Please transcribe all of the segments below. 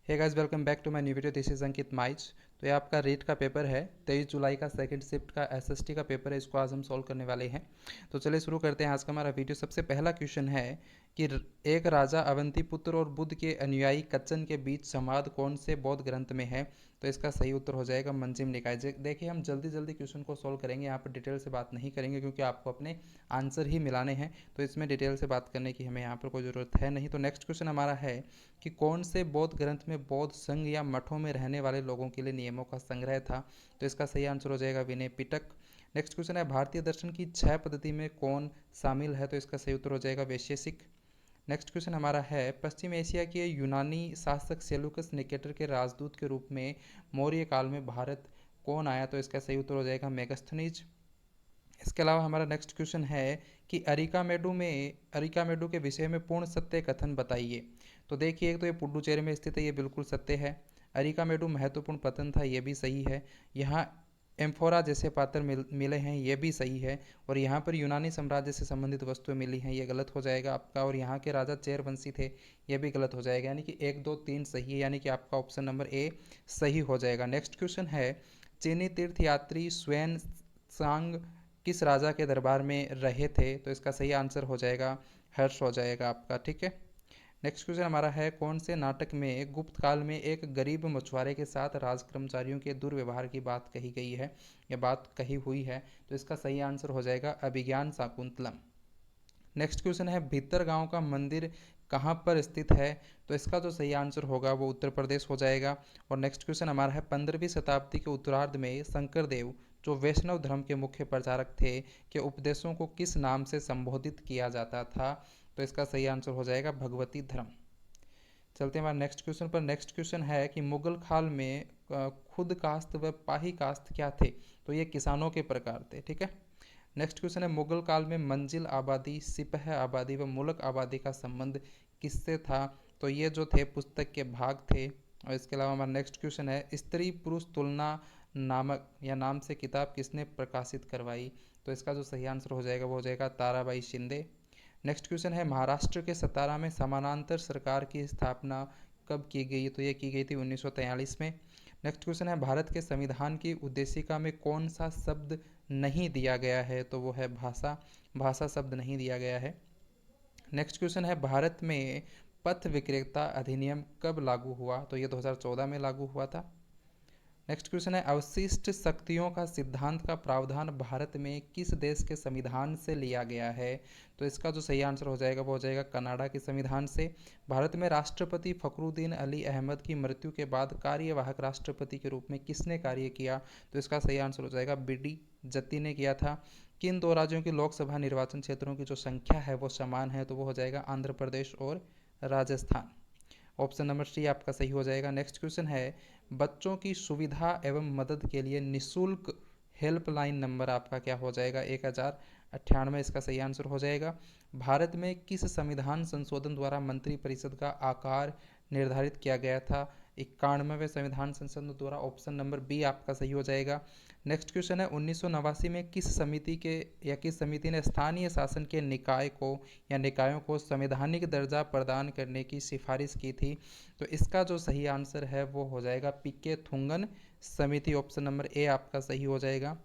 Hey guys, welcome back to my new video. This is Ankit Maich. तो ये आपका रीट का पेपर है। 23 जुलाई का सेकंड शिफ्ट का एसएसटी का पेपर है। इसको आज हम सॉल्व करने वाले हैं। तो चलिए शुरू करते हैं आज का हमारा वीडियो। सबसे पहला क्वेश्चन है कि एक राजा अवंती पुत्र और बुद्ध के अनुयायी कच्चन के बीच संवाद कौन से बौद्ध ग्रंथ में है। तो इसका सही उत्तर हो जाएगा मंजिम निकाय। देखिए, हम जल्दी जल्दी क्वेश्चन को सॉल्व करेंगे, यहाँ पर डिटेल से बात नहीं करेंगे क्योंकि आपको अपने आंसर ही मिलाने हैं। तो इसमें डिटेल से बात करने की हमें यहाँ पर कोई ज़रूरत है नहीं। तो नेक्स्ट क्वेश्चन हमारा है कि कौन से बौद्ध ग्रंथ में बौद्ध संघ या मठों में रहने वाले लोगों के लिए नियमों का संग्रह था। तो इसका सही आंसर हो जाएगा विनय पिटक। नेक्स्ट क्वेश्चन है भारतीय दर्शन की 6 पद्धति में कौन शामिल है। तो इसका सही उत्तर हो जाएगा वैशेषिक। नेक्स्ट क्वेश्चन हमारा है पश्चिम एशिया के यूनानी शासक सेलुकस निकेटर के राजदूत के रूप में मौर्य काल में भारत कौन आया। तो इसका सही उत्तर हो जाएगा मेगस्थनीज। इसके अलावा हमारा नेक्स्ट क्वेश्चन है कि अरिकामेडु के विषय में पूर्ण सत्य कथन बताइए। तो देखिए, एक तो ये पुडुचेरी में स्थित है, ये बिल्कुल सत्य है। अरिकामेडु महत्वपूर्ण पतन था, ये भी सही है। यहाँ एम्फोरा जैसे पात्र मिले हैं, ये भी सही है। और यहाँ पर यूनानी साम्राज्य से संबंधित वस्तुएं मिली हैं, ये गलत हो जाएगा आपका। और यहाँ के राजा चेरवंशी थे, ये भी गलत हो जाएगा। यानी कि 1 2 3 सही है, यानी कि आपका ऑप्शन नंबर ए सही हो जाएगा। नेक्स्ट क्वेश्चन है चीनी तीर्थयात्री स्वयं सांग किस राजा के दरबार में रहे थे। तो इसका सही आंसर हो जाएगा हर्ष हो जाएगा आपका। ठीक है। नेक्स्ट क्वेश्चन हमारा है कौन से नाटक में गुप्त काल में एक गरीब मछुआरे के साथ राज कर्मचारियों के दुर्व्यवहार की बात कही गई है या बात कही हुई है। तो इसका सही आंसर हो जाएगा अभिज्ञान शाकुंतलम। नेक्स्ट क्वेश्चन है भीतर गांव का मंदिर कहाँ पर स्थित है। तो इसका जो सही आंसर होगा वो उत्तर प्रदेश हो जाएगा। और नेक्स्ट क्वेश्चन हमारा है 15वीं शताब्दी के उत्तरार्ध में शंकर देव जो वैष्णव धर्म के मुख्य प्रचारक थे के उपदेशों को किस नाम से संबोधित किया जाता था। तो इसका सही आंसर हो जाएगा भगवती धर्म। चलते हैं हमारे नेक्स्ट क्वेश्चन पर। नेक्स्ट क्वेश्चन है कि मुगल काल में खुद कास्त व पाही कास्त क्या थे। तो ये किसानों के प्रकार थे। ठीक है। नेक्स्ट क्वेश्चन है मुगल काल में मंजिल आबादी सिपह आबादी व मुल्क आबादी का संबंध किससे था। तो ये जो थे पुस्तक के भाग थे। और इसके अलावा हमारा नेक्स्ट क्वेश्चन है स्त्री पुरुष तुलना नामक या नाम से किताब किसने प्रकाशित करवाई। तो इसका जो सही आंसर हो जाएगा वो हो जाएगा ताराबाई शिंदे। नेक्स्ट क्वेश्चन है महाराष्ट्र के सतारा में समानांतर सरकार की स्थापना कब की गई। तो ये की गई थी 1943 में। नेक्स्ट क्वेश्चन है भारत के संविधान की उद्देशिका में कौन सा शब्द नहीं दिया गया है। तो वो है भाषा। भाषा शब्द नहीं दिया गया है। नेक्स्ट क्वेश्चन है भारत में पथ विक्रेता अधिनियम कब लागू हुआ। तो ये 2014 में लागू हुआ था। नेक्स्ट क्वेश्चन है अवशिष्ट शक्तियों का सिद्धांत का प्रावधान भारत में किस देश के संविधान से लिया गया है। तो इसका जो सही आंसर हो जाएगा वो हो जाएगा कनाडा के संविधान से। भारत में राष्ट्रपति फखरुद्दीन अली अहमद की मृत्यु के बाद कार्यवाहक राष्ट्रपति के रूप में किसने कार्य किया। तो इसका सही आंसर हो जाएगा बीडी जत्ती ने किया था। किन दो राज्यों की लोकसभा निर्वाचन क्षेत्रों की जो संख्या है वो समान है। तो वो हो जाएगा आंध्र प्रदेश और राजस्थान। ऑप्शन नंबर सी आपका सही हो जाएगा। नेक्स्ट क्वेश्चन है बच्चों की सुविधा एवं मदद के लिए निःशुल्क हेल्पलाइन नंबर आपका क्या हो जाएगा 1098। इसका सही आंसर हो जाएगा। भारत में किस संविधान संशोधन द्वारा मंत्रिपरिषद का आकार निर्धारित किया गया था। 91वें संविधान संशोधन द्वारा। ऑप्शन नंबर बी आपका सही हो जाएगा। नेक्स्ट क्वेश्चन है 1989 में किस समिति के या किस समिति ने स्थानीय शासन के निकाय को या निकायों को संवैधानिक दर्जा प्रदान करने की सिफारिश की थी। तो इसका जो सही आंसर है वो हो जाएगा पीके थुंगन समिति। ऑप्शन नंबर ए आपका सही हो जाएगा।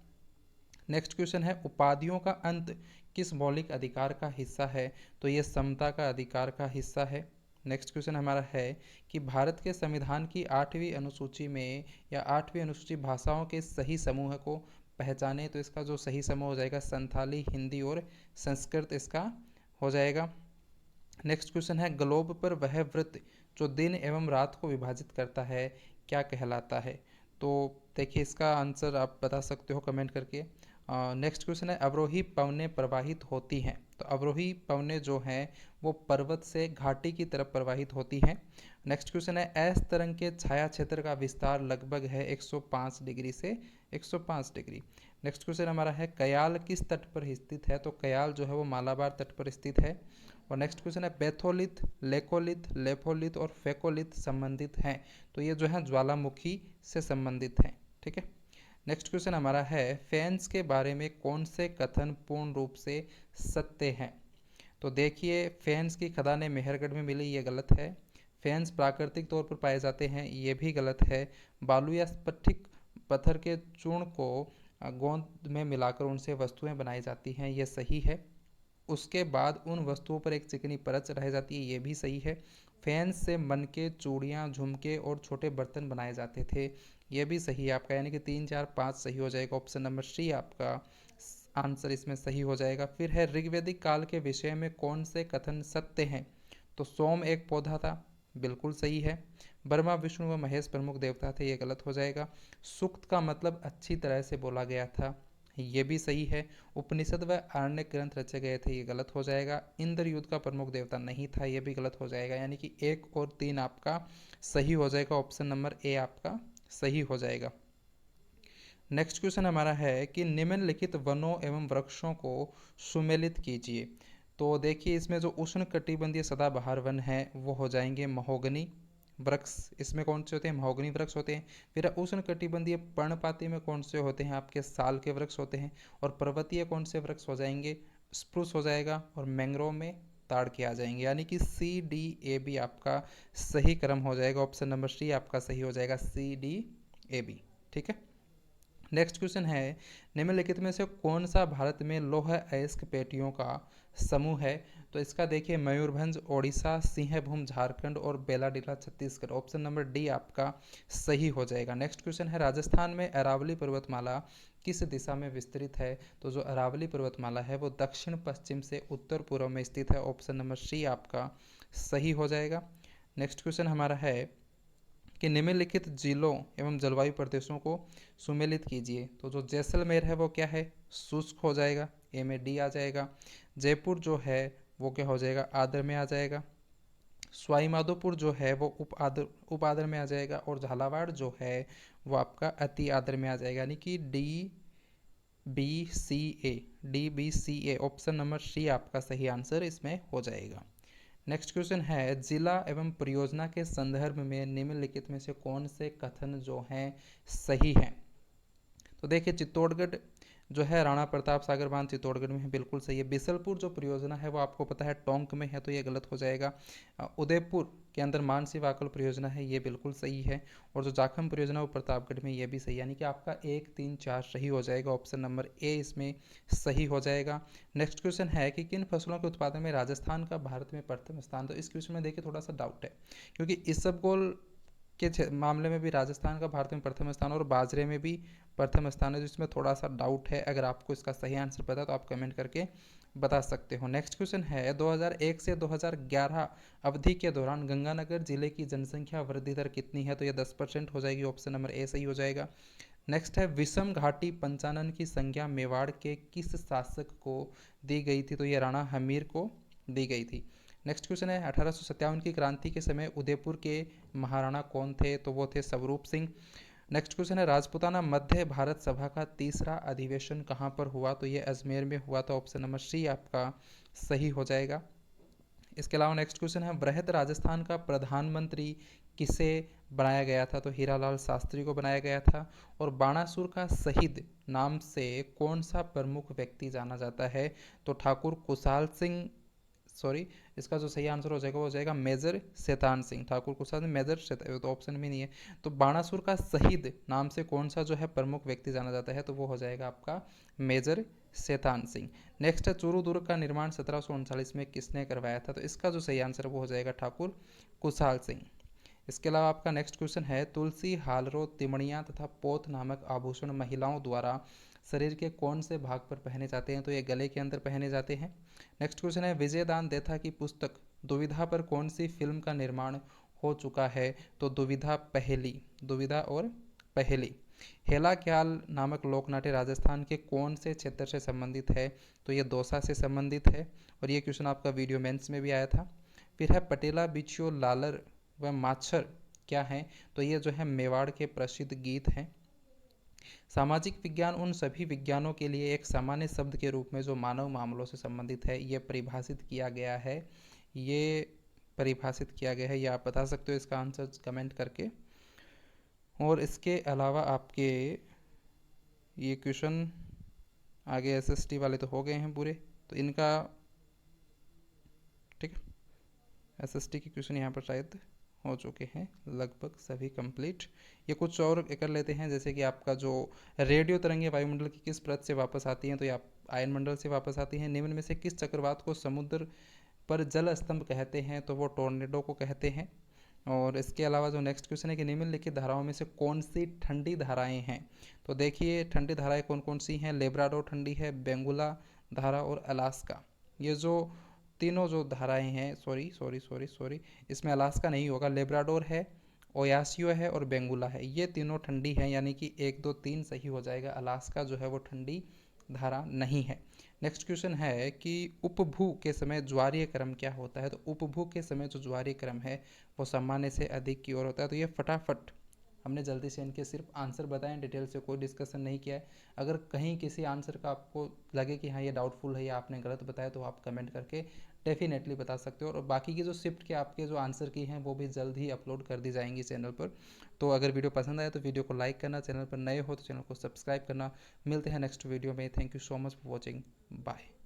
नेक्स्ट क्वेश्चन है उपाधियों का अंत किस मौलिक अधिकार का हिस्सा है। तो ये समता का अधिकार का हिस्सा है। नेक्स्ट क्वेश्चन हमारा है कि भारत के संविधान की 8वीं अनुसूची में या 8वीं अनुसूची भाषाओं के सही समूह को पहचाने। तो इसका जो सही समूह हो जाएगा संथाली हिंदी और संस्कृत इसका हो जाएगा। नेक्स्ट क्वेश्चन है ग्लोब पर वह वृत्त जो दिन एवं रात को विभाजित करता है क्या कहलाता है। तो देखिए, इसका आंसर आप बता सकते हो कमेंट करके। नेक्स्ट क्वेश्चन है अवरोही पवनें प्रवाहित होती हैं। तो अवरोही पवनें जो हैं वो पर्वत से घाटी की तरफ प्रवाहित होती हैं। नेक्स्ट क्वेश्चन है एस तरंग के छाया क्षेत्र का विस्तार लगभग है 105 डिग्री से 105 डिग्री। नेक्स्ट क्वेश्चन हमारा है कयाल किस तट पर स्थित है। तो कयाल जो है वो मालाबार तट पर स्थित है। और नेक्स्ट क्वेश्चन है बेथोलिथ लेकोलिथ लेफोलिथ और फेकोलिथ संबंधित हैं। तो ये जो है ज्वालामुखी से संबंधित हैं। ठीक है। नेक्स्ट क्वेश्चन हमारा है फैंस के बारे में कौन से कथन पूर्ण रूप से सत्य हैं। तो देखिए, फैंस की खदानें मेहरगढ़ में मिली, ये गलत है। फेन्स प्राकृतिक तौर पर पाए जाते हैं, ये भी गलत है। बालू या स्फटिक पत्थर के चूर्ण को गोंद में मिलाकर उनसे वस्तुएं बनाई जाती हैं, ये सही है। उसके बाद उन वस्तुओं पर एक चिकनी परत रह जाती है, ये भी सही है। फैन से मनके, चूड़ियाँ, झुमके और छोटे बर्तन बनाए जाते थे, ये भी सही है आपका, यानी कि 3, 4, 5 सही हो जाएगा। ऑप्शन नंबर सी आपका आंसर इसमें सही हो जाएगा। फिर है ऋग्वैदिक काल के विषय में कौन से कथन सत्य हैं? तो सोम एक पौधा था, बिल्कुल सही है। ब्रह्मा, विष्णु व महेश प्रमुख देवता थे, ये गलत हो जाएगा। सुक्त का मतलब अच्छी तरह से बोला गया था, ये भी सही है। उपनिषद व आरण्य ग्रंथ रचे गए थे, ये गलत हो जाएगा। इंद्र युद्ध का प्रमुख देवता नहीं था, ये भी गलत हो जाएगा, यानी कि 1 और 3 आपका सही हो जाएगा। ऑप्शन नंबर ए आपका सही हो जाएगा। नेक्स्ट क्वेश्चन हमारा है कि निम्नलिखित वनों एवं वृक्षों को सुमेलित कीजिए। तो देखिए, इसमें जो उष्ण कटिबंधीय सदाबहार वन है वो हो जाएंगे महोगनी वृक्ष, इसमें कौन से होते हैं? महोगनी वृक्ष होते हैं। फिर उष्ण कटिबंधीय पर्णपाती में कौन से होते हैं? आपके साल के वृक्ष होते हैं। और पर्वतीय कौन से वृक्ष हो जाएंगे? स्प्रूस हो जाएगा। और मैंग्रोव में ताड़ के आ जाएंगे, यानी कि सी डी ए बी आपका सही क्रम हो जाएगा। ऑप्शन नंबर सी आपका सही हो जाएगा, सी डी ए बी। ठीक है। नेक्स्ट क्वेश्चन है, निम्नलिखित में से कौन सा भारत में लौह अयस्क पेटियों का समूह है? तो इसका देखिए, मयूरभंज ओडिशा, सिंहभूम झारखंड और Bailadila Chhattisgarh. Option number D आपका सही हो जाएगा। नेक्स्ट क्वेश्चन है, राजस्थान में अरावली पर्वतमाला किस दिशा में विस्तृत है? तो जो अरावली पर्वतमाला है वो दक्षिण पश्चिम से उत्तर पूर्व में स्थित है। ऑप्शन नंबर सी आपका सही हो जाएगा। नेक्स्ट क्वेश्चन हमारा है कि निम्नलिखित जिलों एवं जलवायु प्रदेशों को सुमेलित कीजिए। तो जो जैसलमेर है वो क्या है? शुष्क हो जाएगा, ए में डी आ जाएगा। जयपुर जो है वो क्या हो जाएगा? आर्द्र में आ जाएगा। सवाई माधोपुर जो है वो उप आर्द्र में आ जाएगा। और झालावाड़ जो है वो आपका अति आर्द्र में आ जाएगा, यानी कि D B C A option number C आपका सही आंसर इसमें हो जाएगा। नेक्स्ट क्वेश्चन है, जिला एवं परियोजना के संदर्भ में निम्नलिखित में से कौन से कथन जो हैं सही हैं? तो देखिए, चित्तौड़गढ़ जो है राणा प्रताप सागर बांध चित्तौड़गढ़ में है, बिल्कुल सही है। बिसलपुर जो परियोजना है वो आपको पता है टोंक में है, तो ये गलत हो जाएगा। उदयपुर के अंदर मानसी वाकल परियोजना है, ये बिल्कुल सही है। और जो जाखम परियोजना वो प्रतापगढ़ में, ये भी सही, यानी कि आपका 1, 3, 4 सही हो जाएगा। ऑप्शन नंबर ए इसमें सही हो जाएगा। नेक्स्ट क्वेश्चन है कि किन फसलों के उत्पादन में राजस्थान का भारत में प्रथम स्थान? तो इस क्वेश्चन में देखिए थोड़ा सा डाउट है, क्योंकि इसबगोल के मामले में भी राजस्थान का भारत में प्रथम स्थान और बाजरे में भी प्रथम स्थान है, जिसमें थोड़ा सा डाउट है। अगर आपको इसका सही आंसर पता है तो आप कमेंट करके बता सकते हो। नेक्स्ट क्वेश्चन है, 2001 से 2011 अवधि के दौरान गंगानगर जिले की जनसंख्या वृद्धि दर कितनी है? तो ये 10% हो जाएगी। ऑप्शन नंबर ए सही हो जाएगा। नेक्स्ट है, विषम घाटी पंचानन की संज्ञा मेवाड़ के किस शासक को दी गई थी? तो ये राणा हमीर को दी गई थी। नेक्स्ट क्वेश्चन है, 1857 की क्रांति के समय उदयपुर के महाराणा कौन थे? तो वो थे स्वरूप सिंह। नेक्स्ट क्वेश्चन है, राजपूताना मध्य भारत सभा का तीसरा अधिवेशन कहाँ पर हुआ? तो ये अजमेर में हुआ था। ऑप्शन नंबर सी आपका सही हो जाएगा। इसके अलावा नेक्स्ट क्वेश्चन है, बृहद राजस्थान का प्रधानमंत्री किसे बनाया गया था? तो हीरालाल शास्त्री को बनाया गया था। और बाणासुर का शहीद नाम से कौन सा प्रमुख व्यक्ति जाना जाता है? तो ठाकुर कुशाल सिंह, सॉरी, इसका जो सही आंसर हो जाएगा वो हो जाएगा मेजर शैतान सिंह। ठाकुर कुशाल सिंह, मेजर शैतान, तो ऑप्शन में नहीं है। तो बाणासुर का शहीद नाम से कौन सा जो है प्रमुख व्यक्ति जाना जाता है? तो वो हो जाएगा आपका मेजर शैतान सिंह। नेक्स्ट है, चूरू दुर्ग का निर्माण 1739 में किसने करवाया था? तो इसका जो सही आंसर है वो हो जाएगा ठाकुर कुशाल सिंह। इसके अलावा आपका नेक्स्ट क्वेश्चन है, तुलसी, हालरो, तिमड़ियाँ तथा पोत नामक आभूषण महिलाओं द्वारा शरीर के कौन से भाग पर पहने जाते हैं? तो ये गले के अंदर पहने जाते हैं। नेक्स्ट क्वेश्चन है, विजयदान देथा की पुस्तक दुविधा पर कौन सी फिल्म का निर्माण हो चुका है? तो दुविधा और पहेली। हेला ख्याल नामक लोकनाट्य राजस्थान के कौन से क्षेत्र से संबंधित है? तो ये दौसा से संबंधित है। और ये क्वेश्चन आपका वीडियो मेंस में भी आया था। फिर है, पटेला, बिछियो, लालर व माछर क्या हैं? तो ये जो है मेवाड़ के प्रसिद्ध गीत हैं। सामाजिक विज्ञान उन सभी विज्ञानों के लिए एक सामान्य शब्द के रूप में जो मानव मामलों से संबंधित है, ये परिभाषित किया गया है। ये आप बता सकते हो इसका आंसर कमेंट करके। और इसके अलावा आपके ये क्वेश्चन आगे एसएसटी वाले तो हो गए हैं पूरे, तो इनका ठीक है, एसएसटी के क्वेश्चन यहाँ पर शायद हो चुके हैं लगभग सभी कंप्लीट। ये कुछ और कर लेते हैं, जैसे कि आपका जो रेडियो तरंगें वायुमंडल की किस परत से वापस आती हैं, तो ये आप आयन मंडल से वापस आती हैं। निम्न में से किस चक्रवात को समुद्र पर जल स्तंभ कहते हैं, तो वो टोर्नेडो को कहते हैं। और इसके अलावा जो नेक्स्ट क्वेश्चन है कि निम्नलिखित धाराओं में से कौन सी ठंडी धाराएं हैं, तो देखिए ठंडी धाराएं कौन कौन सी हैं। लेब्राडोर ठंडी है, बेंगुला धारा और अलास्का। ये जो तीनों जो धाराएं हैं, सॉरी सॉरी सॉरी सॉरी, इसमें अलास्का नहीं होगा, लेब्राडोर है, ओयासियो है और बेंगुला है, ये तीनों ठंडी हैं, यानी कि 1 2 3 सही हो जाएगा। अलास्का जो है वो ठंडी धारा नहीं है। नेक्स्ट क्वेश्चन है कि उपभू के समय ज्वारीय क्रम क्या होता है, तो उपभू के समय जो ज्वारीय क्रम है वो सामान्य से अधिक की ओर होता है। तो ये फटाफट हमने जल्दी से इनके सिर्फ आंसर बताएं, डिटेल से कोई डिस्कशन नहीं किया है। अगर कहीं किसी आंसर का आपको लगे कि हाँ ये डाउटफुल है या आपने गलत बताया, तो आप कमेंट करके डेफिनेटली बता सकते हो। और बाकी की जो शिफ्ट के आपके जो आंसर की हैं वो भी जल्द ही अपलोड कर दी जाएंगी चैनल पर। तो अगर वीडियो पसंद आए तो वीडियो को लाइक करना, चैनल पर नए हो तो चैनल को सब्सक्राइब करना। मिलते हैं नेक्स्ट वीडियो में। Thank you so much for watching, bye.